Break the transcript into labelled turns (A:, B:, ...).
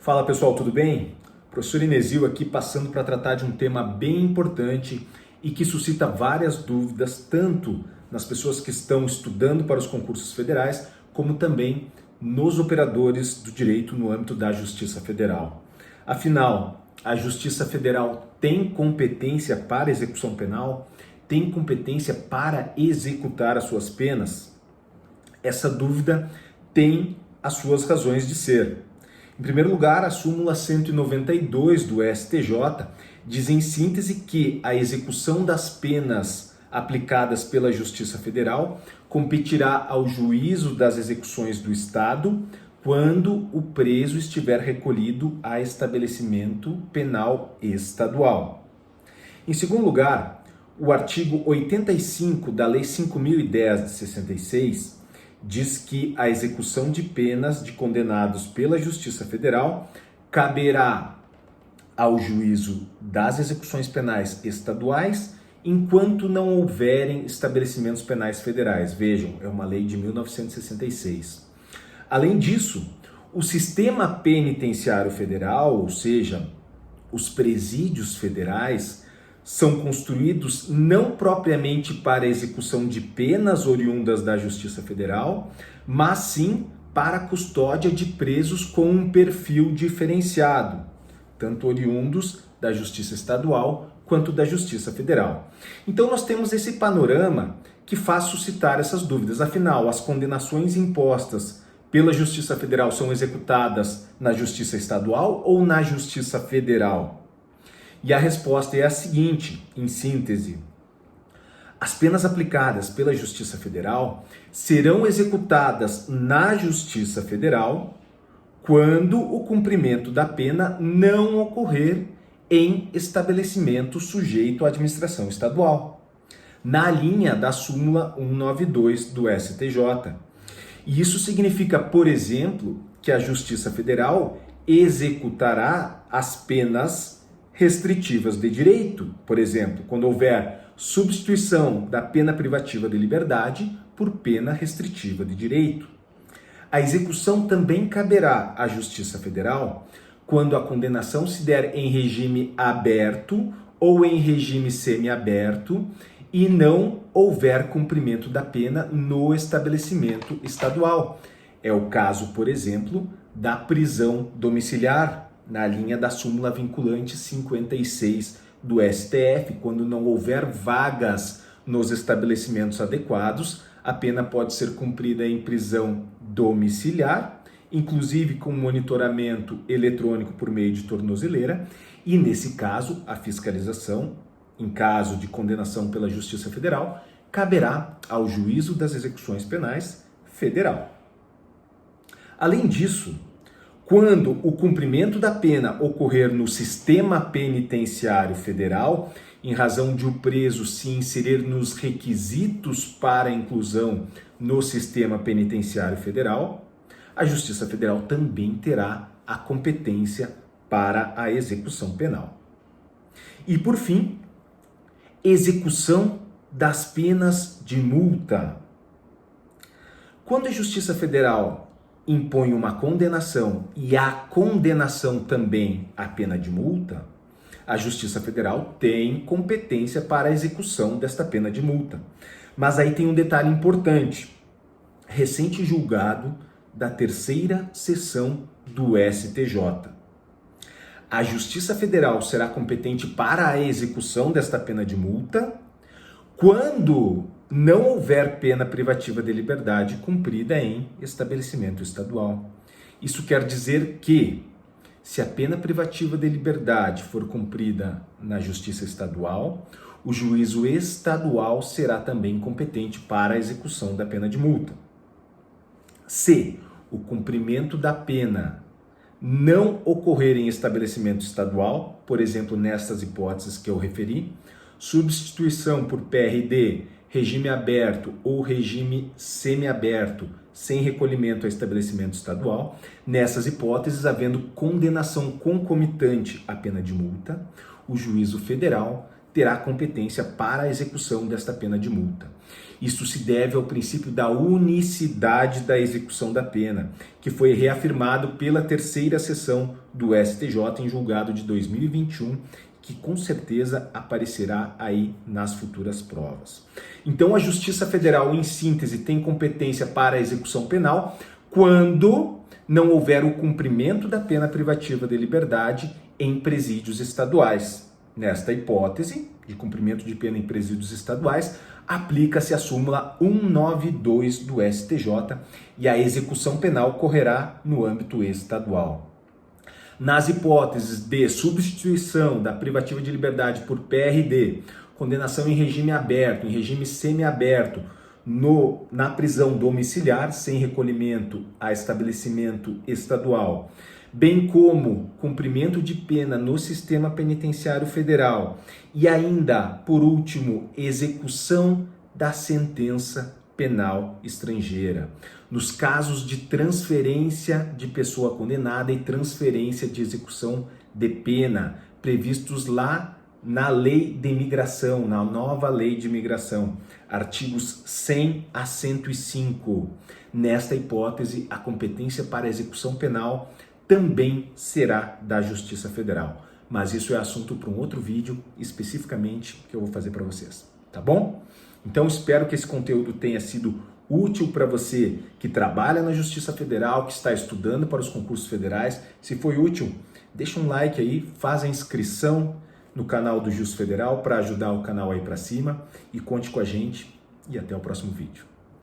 A: Fala pessoal, tudo bem? Professor Inesio aqui passando para tratar de um tema bem importante e que suscita várias dúvidas, tanto nas pessoas que estão estudando para os concursos federais, como também nos operadores do direito no âmbito da Justiça Federal. Afinal, a Justiça Federal tem competência para execução penal? Tem competência para executar as suas penas? Essa dúvida tem as suas razões de ser. Em primeiro lugar, a súmula 192 do STJ diz em síntese que a execução das penas aplicadas pela Justiça Federal competirá ao juízo das execuções do Estado quando o preso estiver recolhido a estabelecimento penal estadual. Em segundo lugar, o artigo 85 da Lei 5.010 de 66 diz que a execução de penas de condenados pela Justiça Federal caberá ao juízo das execuções penais estaduais enquanto não houverem estabelecimentos penais federais. Vejam, é uma lei de 1966. Além disso, o sistema penitenciário federal, ou seja, os presídios federais, são construídos não propriamente para a execução de penas oriundas da Justiça Federal, mas sim para a custódia de presos com um perfil diferenciado, tanto oriundos da Justiça Estadual quanto da Justiça Federal. Então nós temos esse panorama que faz suscitar essas dúvidas. Afinal, as condenações impostas pela Justiça Federal são executadas na Justiça Estadual ou na Justiça Federal? E a resposta é a seguinte, em síntese: as penas aplicadas pela Justiça Federal serão executadas na Justiça Federal quando o cumprimento da pena não ocorrer em estabelecimento sujeito à administração estadual, na linha da súmula 192 do STJ. E isso significa, por exemplo, que a Justiça Federal executará as penas restritivas de direito, por exemplo, quando houver substituição da pena privativa de liberdade por pena restritiva de direito. A execução também caberá à Justiça Federal quando a condenação se der em regime aberto ou em regime semiaberto e não houver cumprimento da pena no estabelecimento estadual. É o caso, por exemplo, da prisão domiciliar, na linha da súmula vinculante 56 do STF, quando não houver vagas nos estabelecimentos adequados, a pena pode ser cumprida em prisão domiciliar, inclusive com monitoramento eletrônico por meio de tornozeleira, e nesse caso, a fiscalização, em caso de condenação pela Justiça Federal, caberá ao Juízo das Execuções Penais Federal. Além disso, quando o cumprimento da pena ocorrer no sistema penitenciário federal, em razão de o preso se inserir nos requisitos para a inclusão no sistema penitenciário federal, a Justiça Federal também terá a competência para a execução penal. E, por fim, execução das penas de multa. Quando a Justiça Federal impõe uma condenação e a condenação também a pena de multa, a Justiça Federal tem competência para a execução desta pena de multa. Mas aí tem um detalhe importante. Recente julgado da terceira sessão do STJ. A Justiça Federal será competente para a execução desta pena de multa quando não houver pena privativa de liberdade cumprida em estabelecimento estadual. Isso quer dizer que, se a pena privativa de liberdade for cumprida na Justiça Estadual, o juízo estadual será também competente para a execução da pena de multa. Se o cumprimento da pena não ocorrer em estabelecimento estadual, por exemplo, nestas hipóteses que eu referi, substituição por PRD, regime aberto ou regime semiaberto, sem recolhimento a estabelecimento estadual, nessas hipóteses, havendo condenação concomitante à pena de multa, o juízo federal terá competência para a execução desta pena de multa. Isto se deve ao princípio da unicidade da execução da pena, que foi reafirmado pela terceira sessão do STJ em julgado de 2021, que com certeza aparecerá aí nas futuras provas. Então a Justiça Federal, em síntese, tem competência para a execução penal quando não houver o cumprimento da pena privativa de liberdade em presídios estaduais. Nesta hipótese de cumprimento de pena em presídios estaduais, aplica-se a súmula 192 do STJ e a execução penal ocorrerá no âmbito estadual. Nas hipóteses de substituição da privativa de liberdade por PRD, condenação em regime aberto, em regime semiaberto, na prisão domiciliar, sem recolhimento a estabelecimento estadual, bem como cumprimento de pena no sistema penitenciário federal e ainda, por último, execução da sentença penal estrangeira. Nos casos de transferência de pessoa condenada e transferência de execução de pena, previstos lá na Lei de Imigração, na nova Lei de Imigração, artigos 100 a 105. Nesta hipótese, a competência para a execução penal também será da Justiça Federal. Mas isso é assunto para um outro vídeo, especificamente, que eu vou fazer para vocês, tá bom? Então, espero que esse conteúdo tenha sido útil para você que trabalha na Justiça Federal, que está estudando para os concursos federais. Se foi útil, deixa um like aí, faz a inscrição no canal do Justo Federal para ajudar o canal aí para cima e conte com a gente e até o próximo vídeo.